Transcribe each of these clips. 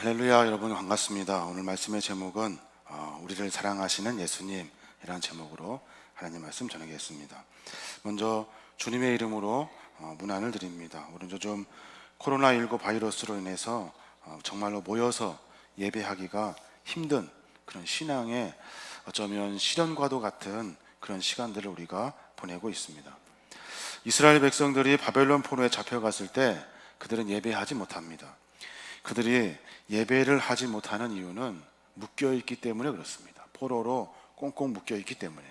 할렐루야, 여러분 반갑습니다. 오늘 말씀의 제목은 우리를 사랑하시는 예수님이라는 제목으로 하나님 말씀 전하겠습니다. 먼저 주님의 이름으로 문안을 드립니다. 우리 요즘 코로나19 바이러스로 인해서 정말로 모여서 예배하기가 힘든 그런 신앙의 어쩌면 시련과도 같은 그런 시간들을 우리가 보내고 있습니다. 이스라엘 백성들이 바벨론 포로에 잡혀갔을 때 그들은 예배하지 못합니다. 그들이 예배를 하지 못하는 이유는 묶여있기 때문에 그렇습니다. 포로로 꽁꽁 묶여있기 때문에.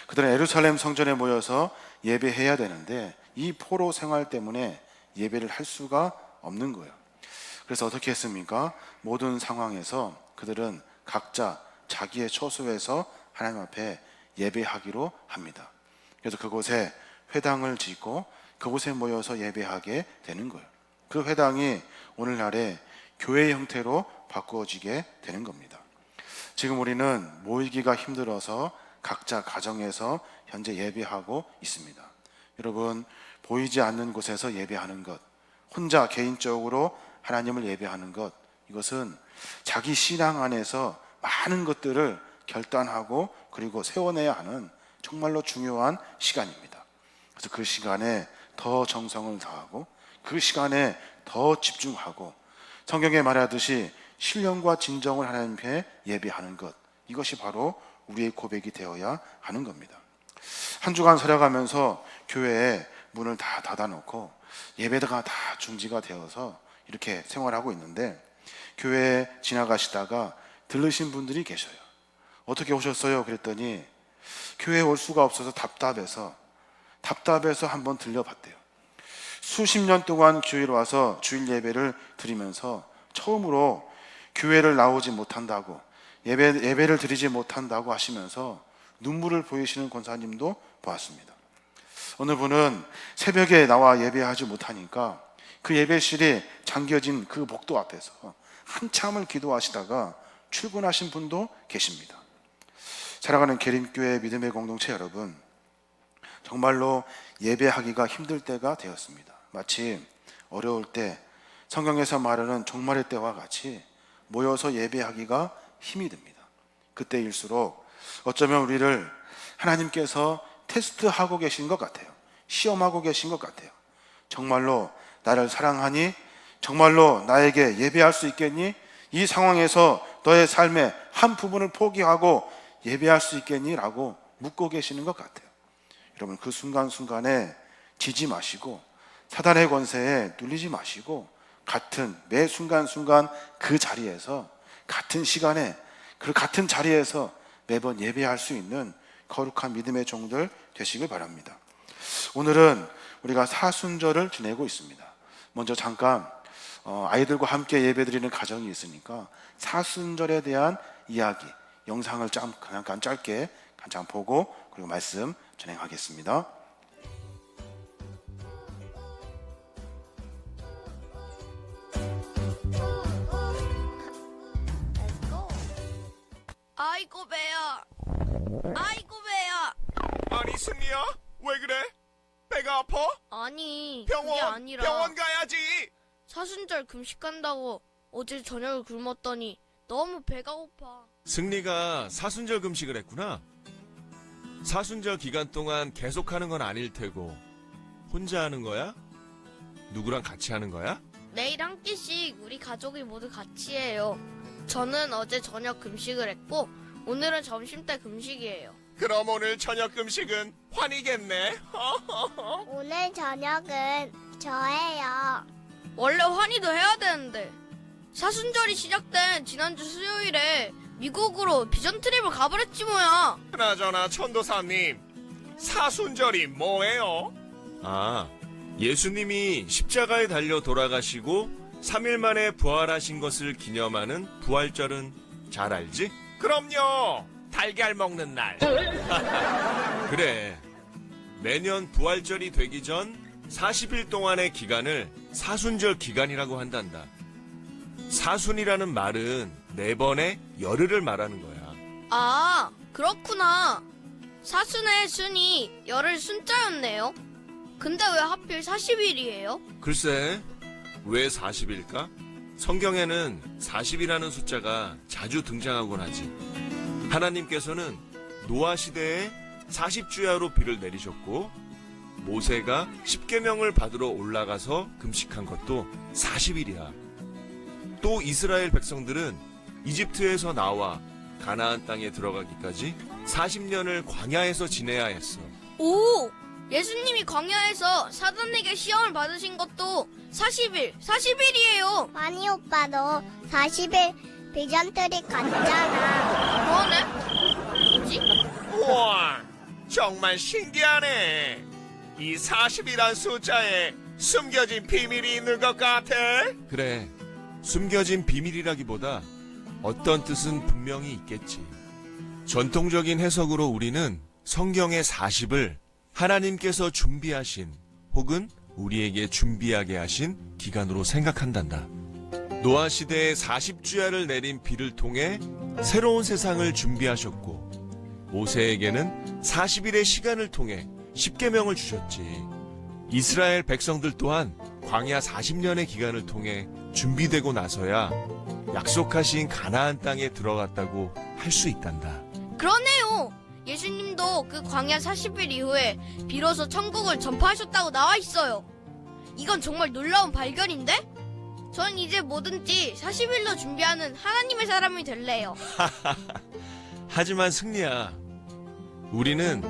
그들은 예루살렘 성전에 모여서 예배해야 되는데 이 포로 생활 때문에 예배를 할 수가 없는 거예요. 그래서 어떻게 했습니까? 모든 상황에서 그들은 각자 자기의 처소에서 하나님 앞에 예배하기로 합니다. 그래서 그곳에 회당을 짓고 그곳에 모여서 예배하게 되는 거예요. 그 회당이 오늘날의 교회 형태로 바꾸어지게 되는 겁니다. 지금 우리는 모이기가 힘들어서 각자 가정에서 현재 예배하고 있습니다. 여러분, 보이지 않는 곳에서 예배하는 것, 혼자 개인적으로 하나님을 예배하는 것, 이것은 자기 신앙 안에서 많은 것들을 결단하고 그리고 세워내야 하는 정말로 중요한 시간입니다. 그래서 그 시간에 더 정성을 다하고 그 시간에 더 집중하고 성경에 말하듯이 신령과 진정을 하나님께 예배하는 것, 이것이 바로 우리의 고백이 되어야 하는 겁니다. 한 주간 살아가면서 교회에 문을 다 닫아놓고 예배가 다 중지가 되어서 이렇게 생활하고 있는데 교회에 지나가시다가 들르신 분들이 계셔요. 어떻게 오셨어요? 그랬더니 교회에 올 수가 없어서 답답해서 한번 들려봤대요. 수십 년 동안 교회에 와서 주일 예배를 드리면서 처음으로 교회를 나오지 못한다고 예배를 드리지 못한다고 하시면서 눈물을 보이시는 권사님도 보았습니다. 어느 분은 새벽에 나와 예배하지 못하니까 그 예배실이 잠겨진 그 복도 앞에서 한참을 기도하시다가 출근하신 분도 계십니다. 사랑하는 계림교회 믿음의 공동체 여러분, 정말로 예배하기가 힘들 때가 되었습니다. 마치 어려울 때 성경에서 말하는 종말의 때와 같이 모여서 예배하기가 힘이 듭니다. 그때일수록 어쩌면 우리를 하나님께서 테스트하고 계신 것 같아요. 시험하고 계신 것 같아요. 정말로 나를 사랑하니? 정말로 나에게 예배할 수 있겠니? 이 상황에서 너의 삶의 한 부분을 포기하고 예배할 수 있겠니? 라고 묻고 계시는 것 같아요. 여러분, 그 순간순간에 지지 마시고 사단의 권세에 눌리지 마시고 매 순간순간 그 자리에서 같은 시간에 그 같은 자리에서 매번 예배할 수 있는 거룩한 믿음의 종들 되시길 바랍니다. 오늘은 우리가 사순절을 지내고 있습니다. 먼저 잠깐 아이들과 함께 예배드리는 가정이 있으니까 사순절에 대한 이야기 영상을 잠깐 짧게 보고 그리고 말씀 진행하겠습니다. 아이고 배야. 아이고 배야. 아니 승리야? 왜 그래? 배가 아파? 아니 그게 아니라 병원 가야지. 사순절 금식한다고 어제 저녁을 굶었더니 너무 배가 고파. 승리가 사순절 금식을 했구나. 사순절 기간 동안 계속하는 건 아닐 테고 혼자 하는 거야? 누구랑 같이 하는 거야? 매일 한 끼씩 우리 가족이 모두 같이 해요. 저는 어제 저녁 금식을 했고 오늘은 점심때 금식이에요. 그럼 오늘 저녁 금식은 환이겠네. 오늘 저녁은 저예요. 원래 환희도 해야 되는데 사순절이 시작된 지난주 수요일에 미국으로 비전 트립을 가버렸지 뭐야. 그나저나 천도사님, 사순절이 뭐예요? 아, 예수님이 십자가에 달려 돌아가시고 3일 만에 부활하신 것을 기념하는 부활절은 잘 알지? 그럼요. 달걀 먹는 날. 그래. 매년 부활절이 되기 전 40일 동안의 기간을 사순절 기간이라고 한단다. 사순이라는 말은 4번의 열흘을 말하는 거야. 아, 그렇구나. 사순의 순이 열흘 순자였네요. 근데 왜 하필 40일이에요? 글쎄, 왜 40일까? 성경에는 40이라는 숫자가 자주 등장하곤 하지. 하나님께서는 노아 시대에 40주야로 비를 내리셨고, 모세가 십계명을 받으러 올라가서 금식한 것도 40일이야. 또 이스라엘 백성들은 이집트에서 나와 가나안 땅에 들어가기까지 40년을 광야에서 지내야 했어. 오! 예수님이 광야에서 사단에게 시험을 받으신 것도 40일이에요. 아니, 오빠도 40일 비전트리 갔잖아. 그러네? 뭐지? 우와, 정말 신기하네. 이 40이란 숫자에 숨겨진 비밀이 있는 것 같아. 그래, 숨겨진 비밀이라기보다 어떤 뜻은 분명히 있겠지. 전통적인 해석으로 우리는 성경의 40을 하나님께서 준비하신 혹은 우리에게 준비하게 하신 기간으로 생각한단다. 노아 시대에 40주야를 내린 비를 통해 새로운 세상을 준비하셨고, 모세에게는 40일의 시간을 통해 십계명을 주셨지. 이스라엘 백성들 또한 광야 40년의 기간을 통해 준비되고 나서야 약속하신 가나안 땅에 들어갔다고 할 수 있단다. 그러네요. 예수님도 그 광야 40일 이후에 비로소 천국을 전파하셨다고 나와 있어요. 이건 정말 놀라운 발견인데? 전 이제 뭐든지 40일로 준비하는 하나님의 사람이 될래요. 하지만 승리야, 우리는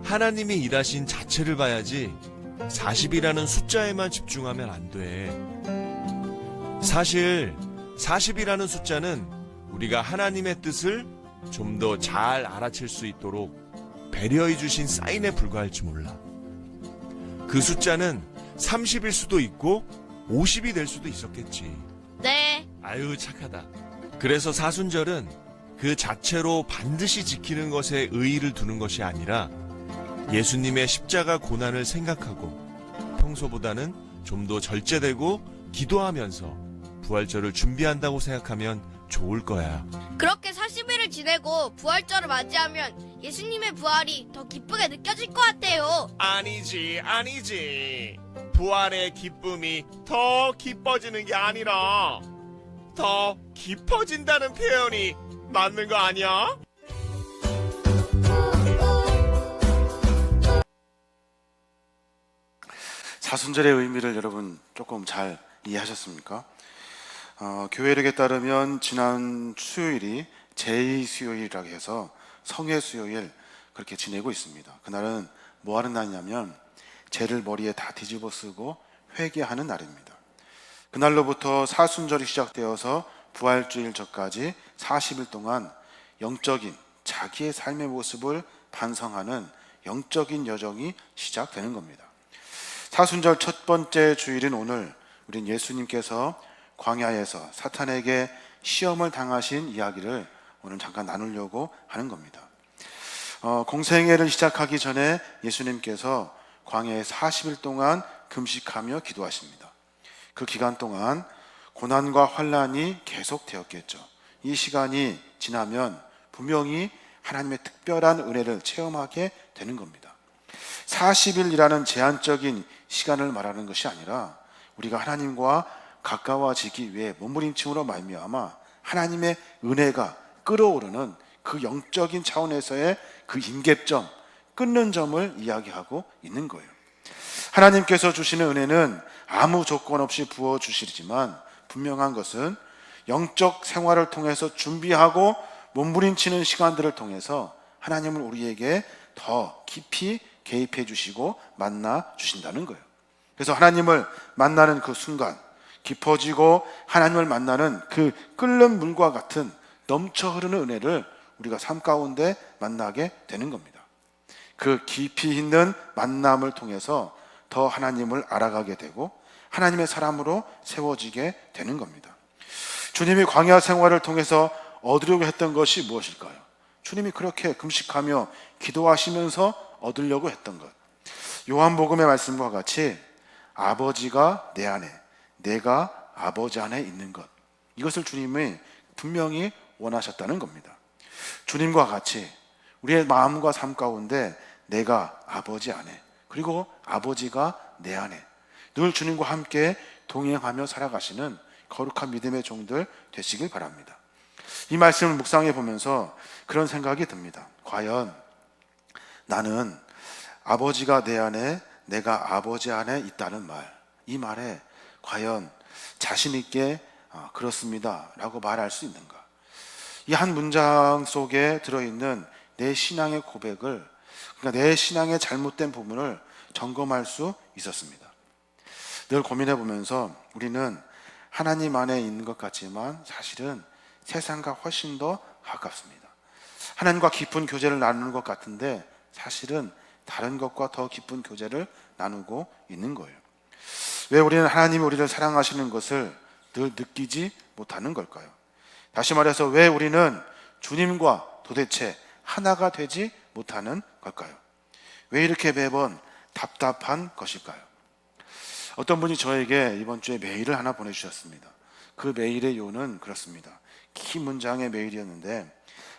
하나님이 일하신 자체를 봐야지 40이라는 숫자에만 집중하면 안 돼. 사실 40이라는 숫자는 우리가 하나님의 뜻을 좀 더 잘 알아챌 수 있도록 배려해 주신 사인에 불과할지 몰라. 그 숫자는 30일 수도 있고 50이 될 수도 있었겠지. 네. 아유, 착하다. 그래서 사순절은 그 자체로 반드시 지키는 것에 의의를 두는 것이 아니라 예수님의 십자가 고난을 생각하고 평소보다는 좀 더 절제되고 기도하면서 부활절을 준비한다고 생각하면 좋을 거야. 그렇게 40일을 지내고 부활절을 맞이하면 예수님의 부활이 더 기쁘게 느껴질 것 같아요. 아니지. 부활의 기쁨이 더 기뻐지는 게 아니라 더 깊어진다는 표현이 맞는 거 아니야? 사순절의 의미를 여러분 조금 잘 이해하셨습니까? 교회력에 따르면 지난 수요일이 제2수요일이라고 해서 성회 수요일 그렇게 지내고 있습니다. 그날은 뭐 하는 날이냐면 죄를 머리에 다 뒤집어 쓰고 회개하는 날입니다. 그날로부터 사순절이 시작되어서 부활주일 전까지 40일 동안 영적인 자기의 삶의 모습을 반성하는 영적인 여정이 시작되는 겁니다. 사순절 첫 번째 주일인 오늘, 우린 예수님께서 광야에서 사탄에게 시험을 당하신 이야기를 오늘 잠깐 나누려고 하는 겁니다. 공생애를 시작하기 전에 예수님께서 광야에 40일 동안 금식하며 기도하십니다. 그 기간 동안 고난과 환난이 계속되었겠죠. 이 시간이 지나면 분명히 하나님의 특별한 은혜를 체험하게 되는 겁니다. 40일이라는 제한적인 시간을 말하는 것이 아니라 우리가 하나님과 가까워지기 위해 몸부림침으로 말미암아 하나님의 은혜가 끓어오르는 그 영적인 차원에서의 그 임계점, 끊는 점을 이야기하고 있는 거예요. 하나님께서 주시는 은혜는 아무 조건 없이 부어주시지만 분명한 것은 영적 생활을 통해서 준비하고 몸부림치는 시간들을 통해서 하나님을 우리에게 더 깊이 개입해 주시고 만나 주신다는 거예요. 그래서 하나님을 만나는 그 순간, 깊어지고 하나님을 만나는 그 끓는 물과 같은 넘쳐 흐르는 은혜를 우리가 삶 가운데 만나게 되는 겁니다. 그 깊이 있는 만남을 통해서 더 하나님을 알아가게 되고 하나님의 사람으로 세워지게 되는 겁니다. 주님이 광야 생활을 통해서 얻으려고 했던 것이 무엇일까요? 주님이 그렇게 금식하며 기도하시면서 얻으려고 했던 것, 요한복음의 말씀과 같이 아버지가 내 안에, 내가 아버지 안에 있는 것, 이것을 주님이 분명히 원하셨다는 겁니다. 주님과 같이 우리의 마음과 삶 가운데 내가 아버지 안에, 그리고 아버지가 내 안에 늘 주님과 함께 동행하며 살아가시는 거룩한 믿음의 종들 되시길 바랍니다. 이 말씀을 묵상해 보면서 그런 생각이 듭니다. 과연 나는 아버지가 내 안에, 내가 아버지 안에 있다는 말, 이 말에 과연 자신 있게 그렇습니다 라고 말할 수 있는가? 이 한 문장 속에 들어있는 내 신앙의 고백을, 그러니까 내 신앙의 잘못된 부분을 점검할 수 있었습니다. 늘 고민해 보면서 우리는 하나님 안에 있는 것 같지만 사실은 세상과 훨씬 더 가깝습니다. 하나님과 깊은 교제를 나누는 것 같은데 사실은 다른 것과 더 깊은 교제를 나누고 있는 거예요. 왜 우리는 하나님이 우리를 사랑하시는 것을 늘 느끼지 못하는 걸까요? 다시 말해서 왜 우리는 주님과 도대체 하나가 되지 못하는 걸까요? 왜 이렇게 매번 답답한 것일까요? 어떤 분이 저에게 이번 주에 메일을 하나 보내주셨습니다. 그 메일의 요는 그렇습니다. 긴 문장의 메일이었는데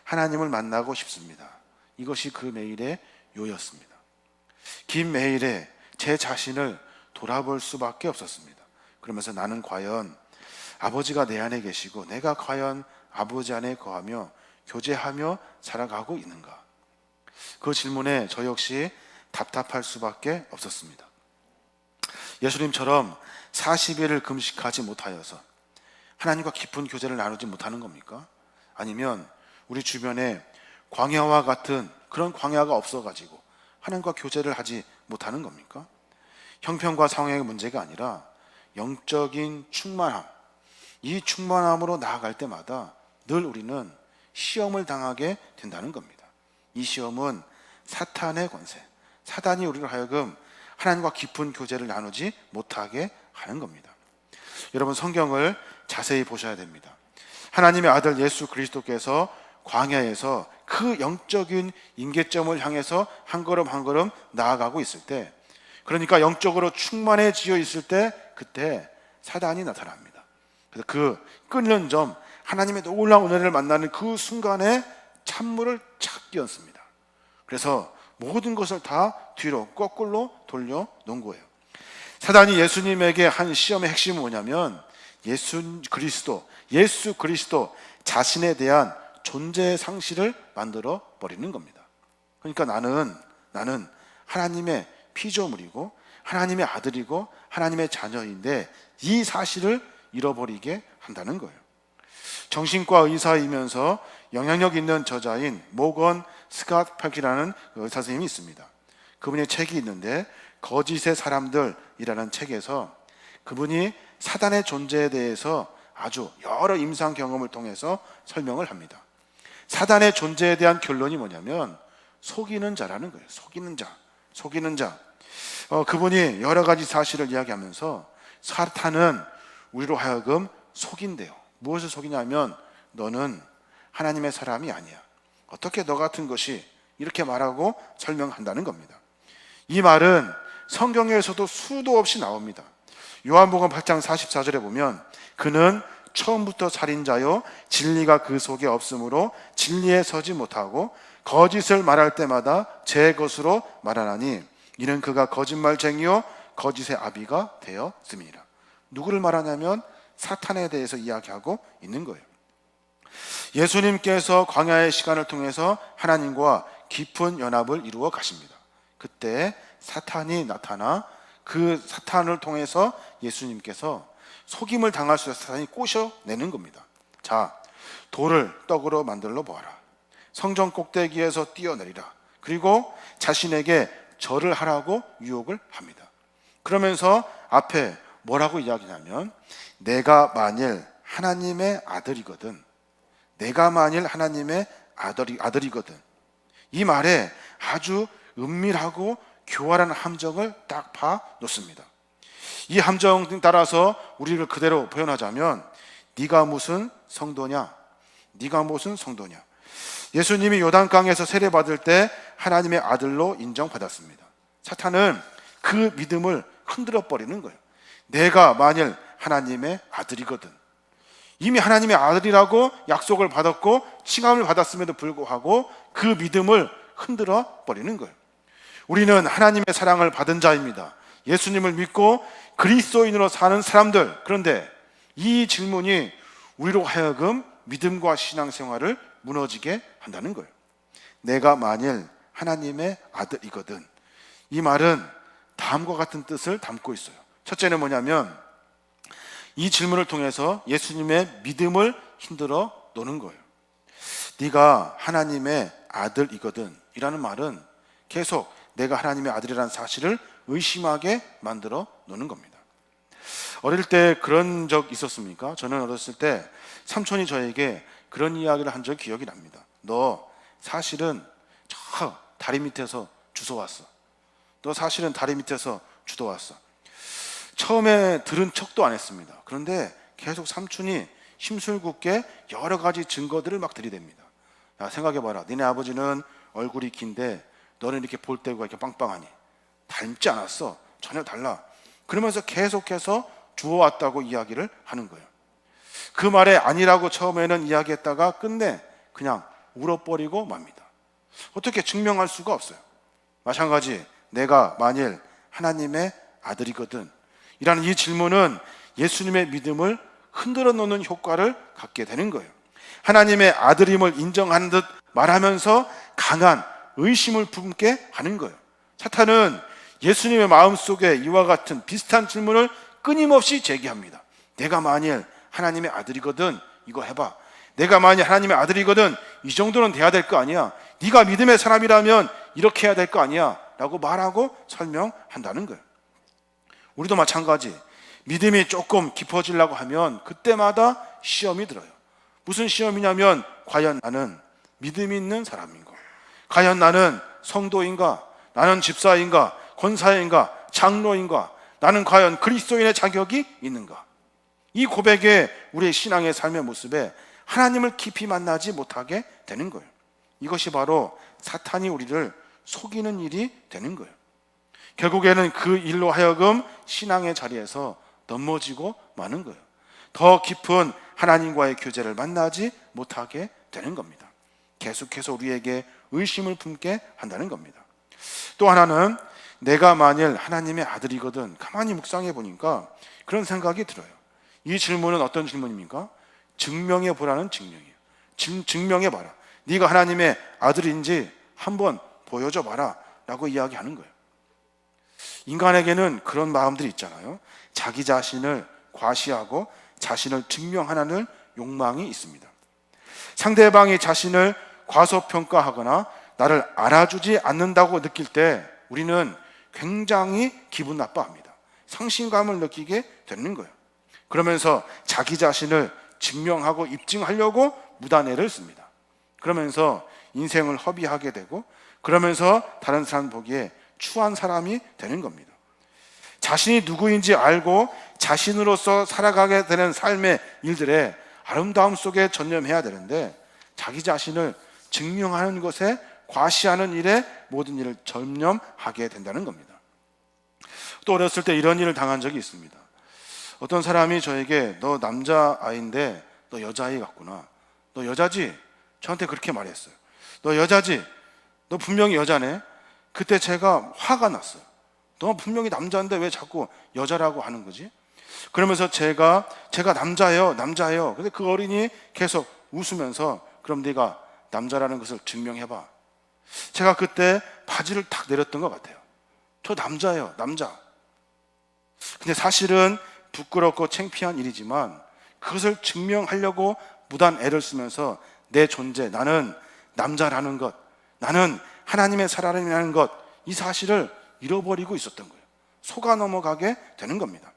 하나님을 만나고 싶습니다. 이것이 그 메일의 요였습니다. 긴 메일에 제 자신을 돌아볼 수밖에 없었습니다. 그러면서 나는 과연 아버지가 내 안에 계시고 내가 과연 아버지 안에 거하며 교제하며 살아가고 있는가? 그 질문에 저 역시 답답할 수밖에 없었습니다. 예수님처럼 40일을 금식하지 못하여서 하나님과 깊은 교제를 나누지 못하는 겁니까? 아니면 우리 주변에 광야와 같은 그런 광야가 없어가지고 하나님과 교제를 하지 못하는 겁니까? 형편과 상황의 문제가 아니라 영적인 충만함, 이 충만함으로 나아갈 때마다 늘 우리는 시험을 당하게 된다는 겁니다. 이 시험은 사탄의 권세, 사단이 우리를 하여금 하나님과 깊은 교제를 나누지 못하게 하는 겁니다. 여러분, 성경을 자세히 보셔야 됩니다. 하나님의 아들 예수 그리스도께서 광야에서 그 영적인 임계점을 향해서 한 걸음 한 걸음 나아가고 있을 때, 그러니까 영적으로 충만해지어 있을 때, 그때 사단이 나타납니다. 그래서 그 끊는 점, 하나님의 놀라운 은혜를 만나는 그 순간에 찬물을 착 끼얹습니다. 그래서 모든 것을 다 뒤로 거꾸로 돌려 놓은 거예요. 사단이 예수님에게 한 시험의 핵심은 뭐냐면 예수 그리스도 자신에 대한 존재 상실을 만들어 버리는 겁니다. 그러니까 나는 하나님의 피조물이고 하나님의 아들이고 하나님의 자녀인데 이 사실을 잃어버리게 한다는 거예요. 정신과 의사이면서 영향력 있는 저자인 모건 스캇 펠키라는 의사 선생님이 있습니다. 그분의 책이 있는데 거짓의 사람들이라는 책에서 그분이 사단의 존재에 대해서 아주 여러 임상 경험을 통해서 설명을 합니다. 사단의 존재에 대한 결론이 뭐냐면 속이는 자라는 거예요. 속이는 자. 그분이 여러 가지 사실을 이야기하면서 사탄은 우리로 하여금 속인대요. 무엇을 속이냐면 너는 하나님의 사람이 아니야. 어떻게 너 같은 것이, 이렇게 말하고 설명한다는 겁니다. 이 말은 성경에서도 수도 없이 나옵니다. 요한복음 8장 44절에 보면 그는 처음부터 살인자요 진리가 그 속에 없으므로 진리에 서지 못하고 거짓을 말할 때마다 제 것으로 말하나니 이는 그가 거짓말쟁이요 거짓의 아비가 되었음이니라. 누구를 말하냐면 사탄에 대해서 이야기하고 있는 거예요. 예수님께서 광야의 시간을 통해서 하나님과 깊은 연합을 이루어 가십니다. 그때 사탄이 나타나 그 사탄을 통해서 예수님께서 속임을 당할 수 있어서 사탄이 꼬셔내는 겁니다. 자, 돌을 떡으로 만들어 보아라. 성전 꼭대기에서 뛰어내리라. 그리고 자신에게 절을 하라고 유혹을 합니다. 그러면서 앞에 뭐라고 이야기냐면 내가 만일 하나님의 아들이거든. 이 말에 아주 은밀하고 교활한 함정을 딱 파 놓습니다. 이 함정 따라서 우리를 그대로 표현하자면 네가 무슨 성도냐? 예수님이 요단강에서 세례받을 때 하나님의 아들로 인정받았습니다. 사탄은 그 믿음을 흔들어 버리는 거예요. 내가 만일 하나님의 아들이거든. 이미 하나님의 아들이라고 약속을 받았고 칭함을 받았음에도 불구하고 그 믿음을 흔들어 버리는 거예요. 우리는 하나님의 사랑을 받은 자입니다. 예수님을 믿고 그리스도인으로 사는 사람들. 그런데 이 질문이 우리로 하여금 믿음과 신앙생활을 무너지게 한다는 거예요. 내가 만일 하나님의 아들이거든. 이 말은 다음과 같은 뜻을 담고 있어요. 첫째는 뭐냐면 이 질문을 통해서 예수님의 믿음을 흔들어 놓는 거예요. 네가 하나님의 아들이거든 이라는 말은 계속 내가 하나님의 아들이라는 사실을 의심하게 만들어 놓는 겁니다. 어릴 때 그런 적 있었습니까? 저는 어렸을 때 삼촌이 저에게 그런 이야기를 한 적 기억이 납니다. 너 사실은 저 다리 밑에서 주워왔어. 너 사실은 다리 밑에서 주워왔어. 처음에 들은 척도 안 했습니다. 그런데 계속 삼촌이 심술궂게 여러 가지 증거들을 막 들이댑니다. 야, 생각해봐라. 니네 아버지는 얼굴이 긴데 너는 이렇게 볼때가 이렇게 빵빵하니 닮지 않았어. 전혀 달라. 그러면서 계속해서 주워왔다고 이야기를 하는 거예요. 그 말에 아니라고 처음에는 이야기했다가 끝내 그냥 울어버리고 맙니다. 어떻게 증명할 수가 없어요. 마찬가지 내가 만일 하나님의 아들이거든 이라는 이 질문은 예수님의 믿음을 흔들어 놓는 효과를 갖게 되는 거예요. 하나님의 아들임을 인정하는 듯 말하면서 강한 의심을 품게 하는 거예요. 사탄은 예수님의 마음속에 이와 같은 비슷한 질문을 끊임없이 제기합니다. 내가 만일 하나님의 아들이거든 이거 해봐. 내가 만일 하나님의 아들이거든 이 정도는 돼야 될 거 아니야. 네가 믿음의 사람이라면 이렇게 해야 될 거 아니야 라고 말하고 설명한다는 거예요. 우리도 마찬가지. 믿음이 조금 깊어지려고 하면 그때마다 시험이 들어요. 무슨 시험이냐면 과연 나는 믿음이 있는 사람인가? 과연 나는 성도인가? 나는 집사인가? 권사인가? 장로인가? 나는 과연 그리스도인의 자격이 있는가? 이 고백에 우리의 신앙의 삶의 모습에 하나님을 깊이 만나지 못하게 되는 거예요. 이것이 바로 사탄이 우리를 속이는 일이 되는 거예요. 결국에는 그 일로 하여금 신앙의 자리에서 넘어지고 마는 거예요. 더 깊은 하나님과의 교제를 만나지 못하게 되는 겁니다. 계속해서 우리에게 의심을 품게 한다는 겁니다. 또 하나는 내가 만일 하나님의 아들이거든 가만히 묵상해 보니까 그런 생각이 들어요. 이 질문은 어떤 질문입니까? 증명해 보라는 질문이에요. 증명해 봐라. 네가 하나님의 아들인지 한번 보여줘 봐라 라고 이야기하는 거예요. 인간에게는 그런 마음들이 있잖아요. 자기 자신을 과시하고 자신을 증명하는 욕망이 있습니다. 상대방이 자신을 과소평가하거나 나를 알아주지 않는다고 느낄 때 우리는 굉장히 기분 나빠합니다. 상실감을 느끼게 되는 거예요. 그러면서 자기 자신을 증명하고 입증하려고 무단애를 씁니다. 그러면서 인생을 허비하게 되고 그러면서 다른 사람 보기에 추한 사람이 되는 겁니다. 자신이 누구인지 알고 자신으로서 살아가게 되는 삶의 일들에 아름다움 속에 전념해야 되는데 자기 자신을 증명하는 것에 과시하는 일에 모든 일을 전념하게 된다는 겁니다. 또 어렸을 때 이런 일을 당한 적이 있습니다. 어떤 사람이 저에게 너 남자아이인데 너 여자아이 같구나. 너 여자지? 저한테 그렇게 말했어요. 너 여자지? 너 분명히 여자네? 그때 제가 화가 났어요. 너 분명히 남자인데 왜 자꾸 여자라고 하는 거지? 그러면서 제가 남자예요. 근데 그 어린이 계속 웃으면서 그럼 네가 남자라는 것을 증명해봐. 제가 그때 바지를 탁 내렸던 것 같아요. 저 남자예요. 남자. 근데 사실은 부끄럽고 창피한 일이지만 그것을 증명하려고 무단 애를 쓰면서 내 존재, 나는 남자라는 것, 나는 하나님의 사람이라는 것, 이 사실을 잃어버리고 있었던 거예요. 속아 넘어가게 되는 겁니다.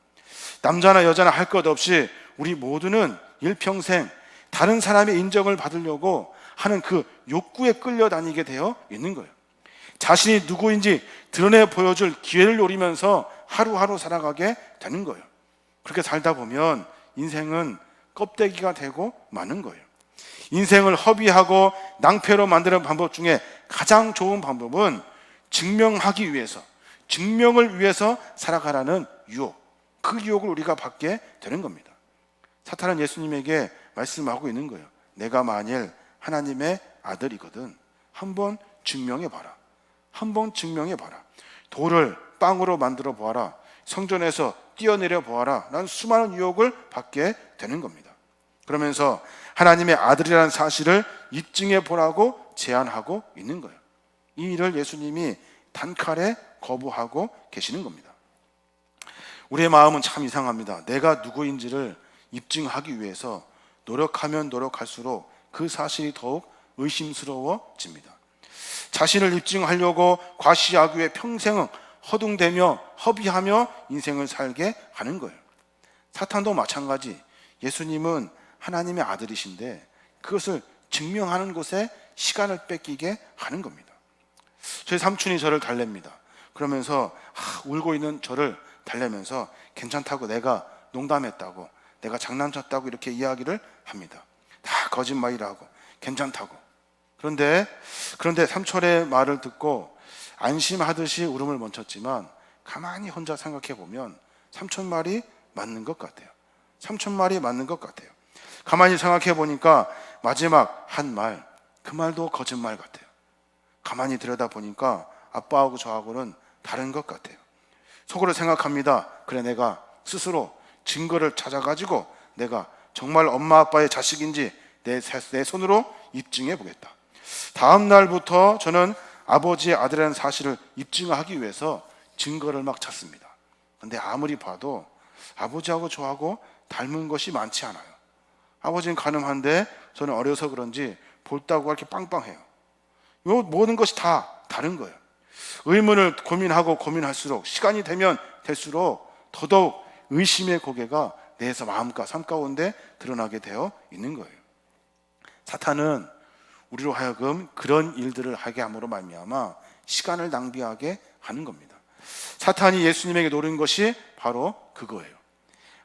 남자나 여자나 할 것 없이 우리 모두는 일평생 다른 사람의 인정을 받으려고 하는 그 욕구에 끌려다니게 되어 있는 거예요. 자신이 누구인지 드러내 보여줄 기회를 노리면서 하루하루 살아가게 되는 거예요. 그렇게 살다 보면 인생은 껍데기가 되고 마는 거예요. 인생을 허비하고 낭패로 만드는 방법 중에 가장 좋은 방법은 증명하기 위해서, 증명을 위해서 살아가라는 유혹, 그 유혹을 우리가 받게 되는 겁니다. 사탄은 예수님에게 말씀하고 있는 거예요. 내가 만일 하나님의 아들이거든 한번 증명해봐라. 한번 증명해봐라. 돌을 빵으로 만들어 보아라. 성전에서 뛰어내려 보아라 라는 수많은 유혹을 받게 되는 겁니다. 그러면서 하나님의 아들이라는 사실을 입증해 보라고 제안하고 있는 거예요. 이 일을 예수님이 단칼에 거부하고 계시는 겁니다. 우리의 마음은 참 이상합니다. 내가 누구인지를 입증하기 위해서 노력하면 노력할수록 그 사실이 더욱 의심스러워집니다. 자신을 입증하려고 과시하기 위해 평생은 허둥대며 허비하며 인생을 살게 하는 거예요. 사탄도 마찬가지. 예수님은 하나님의 아들이신데 그것을 증명하는 곳에 시간을 뺏기게 하는 겁니다. 저희 삼촌이 저를 달랩니다. 그러면서 울고 있는 저를 달래면서 괜찮다고, 내가 농담했다고, 내가 장난쳤다고 이렇게 이야기를 합니다. 다 거짓말이라고, 괜찮다고. 그런데 삼촌의 말을 듣고 안심하듯이 울음을 멈췄지만 가만히 혼자 생각해 보면 삼촌 말이 맞는 것 같아요. 삼촌 말이 맞는 것 같아요. 가만히 생각해 보니까 마지막 한 말, 그 말도 거짓말 같아요. 가만히 들여다 보니까 아빠하고 저하고는 다른 것 같아요. 속으로 생각합니다. 그래, 내가 스스로 증거를 찾아가지고 내가 정말 엄마 아빠의 자식인지 내 손으로 입증해 보겠다. 다음 날부터 저는 아버지의 아들이라는 사실을 입증하기 위해서 증거를 막 찾습니다. 근데 아무리 봐도 아버지하고 저하고 닮은 것이 많지 않아요. 아버지는 가늠한데 저는 어려서 그런지 볼따구가 이렇게 빵빵해요. 모든 것이 다 다른 거예요. 의문을 고민할수록 시간이 되면 될수록 더더욱 의심의 고개가 내에서 마음과 삶 가운데 드러나게 되어 있는 거예요. 사탄은 우리로 하여금 그런 일들을 하게 함으로 말미암아 시간을 낭비하게 하는 겁니다. 사탄이 예수님에게 노린 것이 바로 그거예요.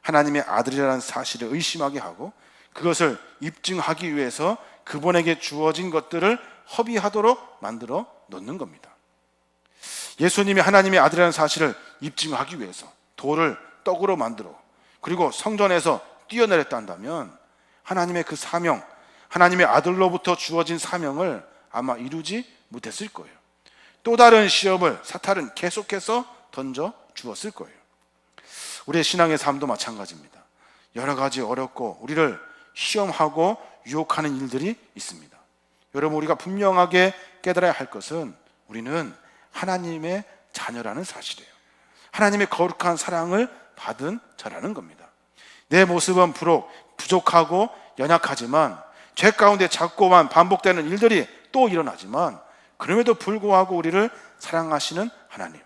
하나님의 아들이라는 사실을 의심하게 하고 그것을 입증하기 위해서 그분에게 주어진 것들을 허비하도록 만들어 놓는 겁니다. 예수님이 하나님의 아들이라는 사실을 입증하기 위해서 돌을 떡으로 만들어 그리고 성전에서 뛰어내렸다 한다면 하나님의 그 사명, 하나님의 아들로부터 주어진 사명을 아마 이루지 못했을 거예요. 또 다른 시험을 사탄은 계속해서 던져 주었을 거예요. 우리의 신앙의 삶도 마찬가지입니다. 여러 가지 어렵고 우리를 시험하고 유혹하는 일들이 있습니다. 여러분, 우리가 분명하게 깨달아야 할 것은 우리는 하나님의 자녀라는 사실이에요. 하나님의 거룩한 사랑을 받은 자라는 겁니다. 내 모습은 비록 부족하고 연약하지만 죄 가운데 자꾸만 반복되는 일들이 또 일어나지만 그럼에도 불구하고 우리를 사랑하시는 하나님,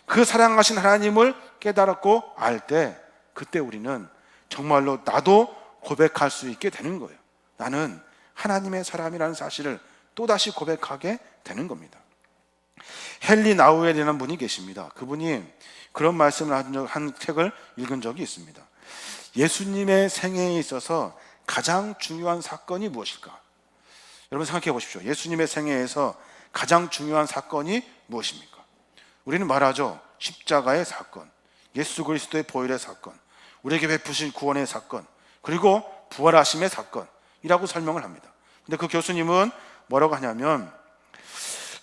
그 사랑하신 하나님을 깨달았고 알 때 그때 우리는 정말로 나도 고백할 수 있게 되는 거예요. 나는 하나님의 사람이라는 사실을 또다시 고백하게 되는 겁니다. 헨리 나우엘이라는 분이 계십니다. 그분이 그런 말씀을 한 책을 읽은 적이 있습니다. 예수님의 생애에 있어서 가장 중요한 사건이 무엇일까? 여러분 생각해 보십시오. 예수님의 생애에서 가장 중요한 사건이 무엇입니까? 우리는 말하죠. 십자가의 사건, 예수 그리스도의 보혈의 사건, 우리에게 베푸신 구원의 사건, 그리고 부활하심의 사건이라고 설명을 합니다. 근데 그 교수님은 뭐라고 하냐면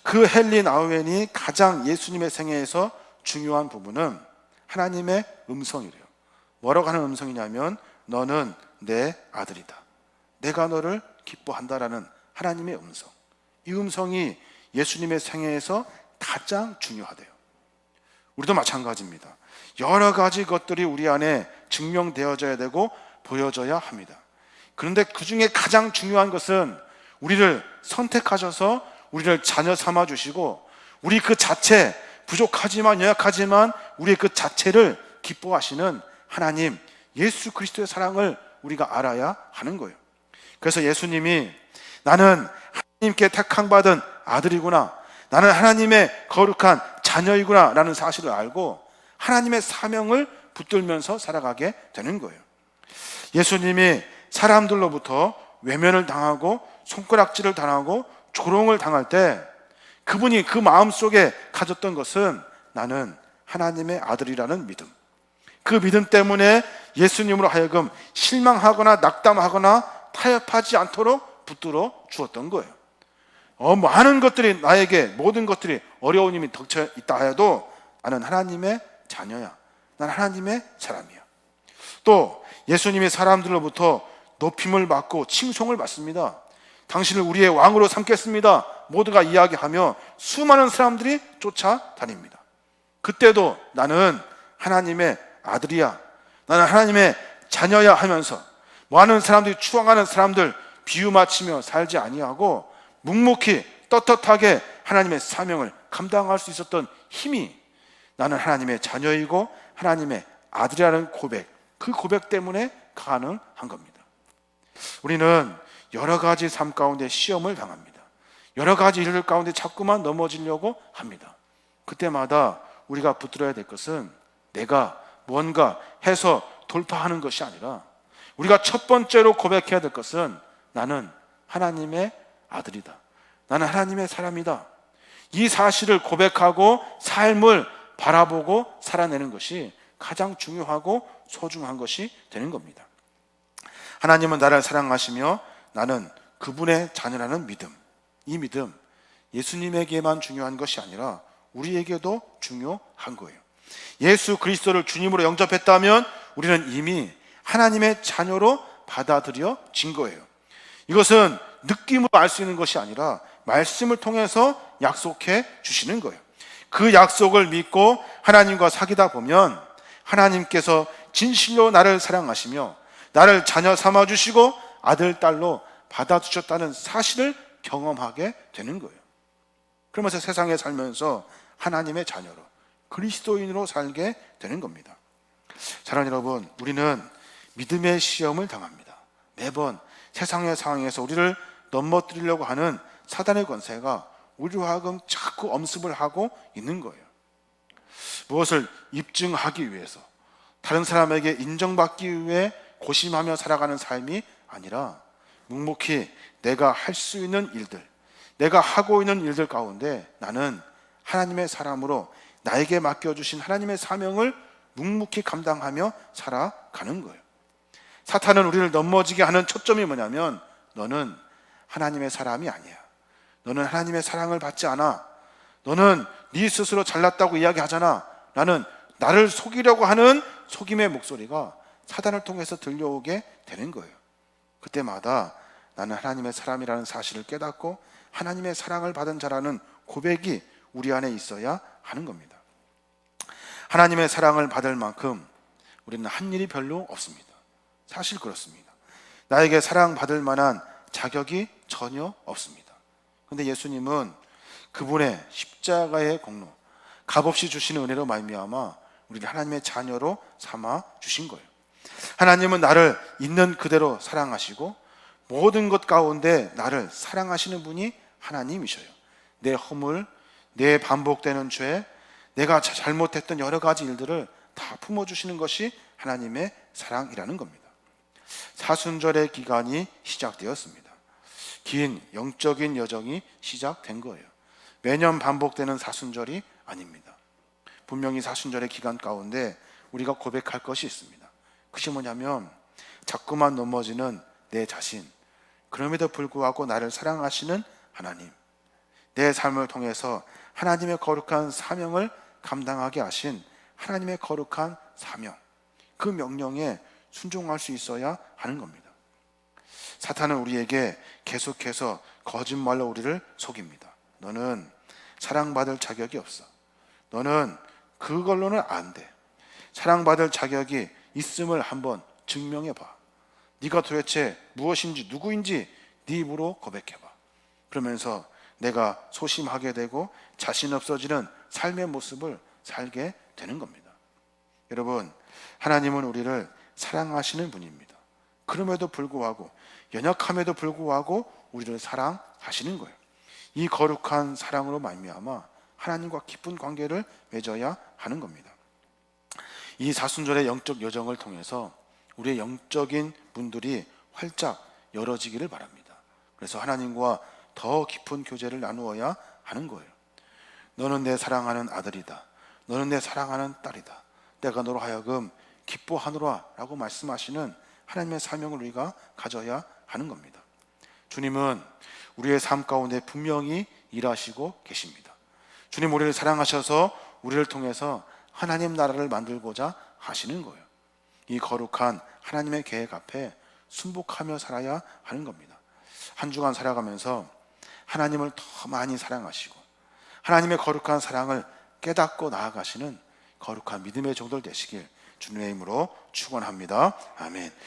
그 헨리 나우엔이 가장 예수님의 생애에서 중요한 부분은 하나님의 음성이래요. 뭐라고 하는 음성이냐면 너는 내 아들이다. 내가 너를 기뻐한다라는 하나님의 음성. 이 음성이 예수님의 생애에서 가장 중요하대요. 우리도 마찬가지입니다. 여러 가지 것들이 우리 안에 증명되어져야 되고 보여져야 합니다. 그런데 그 중에 가장 중요한 것은 우리를 선택하셔서 우리를 자녀 삼아 주시고 우리 그 자체 부족하지만 연약하지만 우리 그 자체를 기뻐하시는 하나님 예수 그리스도의 사랑을 우리가 알아야 하는 거예요. 그래서 예수님이 나는 하나님께 택함받은 아들이구나, 나는 하나님의 거룩한 자녀이구나 라는 사실을 알고 하나님의 사명을 붙들면서 살아가게 되는 거예요. 예수님이 사람들로부터 외면을 당하고 손가락질을 당하고 조롱을 당할 때 그분이 그 마음속에 가졌던 것은 나는 하나님의 아들이라는 믿음, 그 믿음 때문에 예수님으로 하여금 실망하거나 낙담하거나 타협하지 않도록 붙들어 주었던 거예요. 많은 것들이 나에게 모든 것들이 어려운 힘이 덮쳐 있다 해도 나는 하나님의 자녀야, 난 하나님의 사람이야. 또 예수님이 사람들로부터 높임을 받고 칭송을 받습니다. 당신을 우리의 왕으로 삼겠습니다. 모두가 이야기하며 수많은 사람들이 쫓아다닙니다. 그때도 나는 하나님의 아들이야, 나는 하나님의 자녀야 하면서 많은 사람들이 추앙하는 사람들 비유 맞추며 살지 아니하고 묵묵히 떳떳하게 하나님의 사명을 감당할 수 있었던 힘이 나는 하나님의 자녀이고 하나님의 아들이라는 고백, 그 고백 때문에 가능한 겁니다. 우리는 여러 가지 삶 가운데 시험을 당합니다. 여러 가지 일들 가운데 자꾸만 넘어지려고 합니다. 그때마다 우리가 붙들어야 될 것은 내가 뭔가 해서 돌파하는 것이 아니라 우리가 첫 번째로 고백해야 될 것은 나는 하나님의 아들이다, 나는 하나님의 사람이다. 이 사실을 고백하고 삶을 바라보고 살아내는 것이 가장 중요하고 소중한 것이 되는 겁니다. 하나님은 나를 사랑하시며 나는 그분의 자녀라는 믿음, 이 믿음 예수님에게만 중요한 것이 아니라 우리에게도 중요한 거예요. 예수 그리스도를 주님으로 영접했다면 우리는 이미 하나님의 자녀로 받아들여진 거예요. 이것은 느낌으로 알 수 있는 것이 아니라 말씀을 통해서 약속해 주시는 거예요. 그 약속을 믿고 하나님과 사귀다 보면 하나님께서 진실로 나를 사랑하시며 나를 자녀 삼아주시고 아들, 딸로 받아주셨다는 사실을 경험하게 되는 거예요. 그러면서 세상에 살면서 하나님의 자녀로, 그리스도인으로 살게 되는 겁니다. 사랑하는 여러분, 우리는 믿음의 시험을 당합니다. 매번 세상의 상황에서 우리를 넘어뜨리려고 하는 사단의 권세가 우리로 하여금 자꾸 엄습을 하고 있는 거예요. 무엇을 입증하기 위해서, 다른 사람에게 인정받기 위해 고심하며 살아가는 삶이 아니라 묵묵히 내가 할 수 있는 일들, 내가 하고 있는 일들 가운데 나는 하나님의 사람으로 나에게 맡겨주신 하나님의 사명을 묵묵히 감당하며 살아가는 거예요. 사탄은 우리를 넘어지게 하는 초점이 뭐냐면 너는 하나님의 사람이 아니야, 너는 하나님의 사랑을 받지 않아, 너는 네 스스로 잘났다고 이야기하잖아, 나는 나를 속이려고 하는 속임의 목소리가 사단을 통해서 들려오게 되는 거예요. 그때마다 나는 하나님의 사람이라는 사실을 깨닫고 하나님의 사랑을 받은 자라는 고백이 우리 안에 있어야 하는 겁니다. 하나님의 사랑을 받을 만큼 우리는 한 일이 별로 없습니다. 사실 그렇습니다. 나에게 사랑받을 만한 자격이 전혀 없습니다. 그런데 예수님은 그분의 십자가의 공로, 값없이 주시는 은혜로 말미암아 우리를 하나님의 자녀로 삼아 주신 거예요. 하나님은 나를 있는 그대로 사랑하시고 모든 것 가운데 나를 사랑하시는 분이 하나님이셔요. 내 허물, 내 반복되는 죄, 내가 잘못했던 여러 가지 일들을 다 품어주시는 것이 하나님의 사랑이라는 겁니다. 사순절의 기간이 시작되었습니다. 긴 영적인 여정이 시작된 거예요. 매년 반복되는 사순절이 아닙니다. 분명히 사순절의 기간 가운데 우리가 고백할 것이 있습니다. 그것이 뭐냐면 자꾸만 넘어지는 내 자신, 그럼에도 불구하고 나를 사랑하시는 하나님, 내 삶을 통해서 하나님의 거룩한 사명을 감당하게 하신 하나님의 거룩한 사명, 그 명령에 순종할 수 있어야 하는 겁니다. 사탄은 우리에게 계속해서 거짓말로 우리를 속입니다. 너는 사랑받을 자격이 없어, 너는 그걸로는 안 돼, 사랑받을 자격이 있음을 한번 증명해봐, 네가 도대체 무엇인지 누구인지 네 입으로 고백해봐. 그러면서 내가 소심하게 되고 자신 없어지는 삶의 모습을 살게 되는 겁니다. 여러분, 하나님은 우리를 사랑하시는 분입니다. 그럼에도 불구하고, 연약함에도 불구하고 우리를 사랑하시는 거예요. 이 거룩한 사랑으로 말미암아 하나님과 깊은 관계를 맺어야 하는 겁니다. 이 사순절의 영적 여정을 통해서 우리의 영적인 문들이 활짝 열어지기를 바랍니다. 그래서 하나님과 더 깊은 교제를 나누어야 하는 거예요. 너는 내 사랑하는 아들이다, 너는 내 사랑하는 딸이다, 내가 너로 하여금 기뻐하노라 라고 말씀하시는 하나님의 사명을 우리가 가져야 하는 겁니다. 주님은 우리의 삶 가운데 분명히 일하시고 계십니다. 주님, 우리를 사랑하셔서 우리를 통해서 하나님 나라를 만들고자 하시는 거예요. 이 거룩한 하나님의 계획 앞에 순복하며 살아야 하는 겁니다. 한 주간 살아가면서 하나님을 더 많이 사랑하시고 하나님의 거룩한 사랑을 깨닫고 나아가시는 거룩한 믿음의 종들 되시길 주님의 이름으로 축원합니다. 아멘.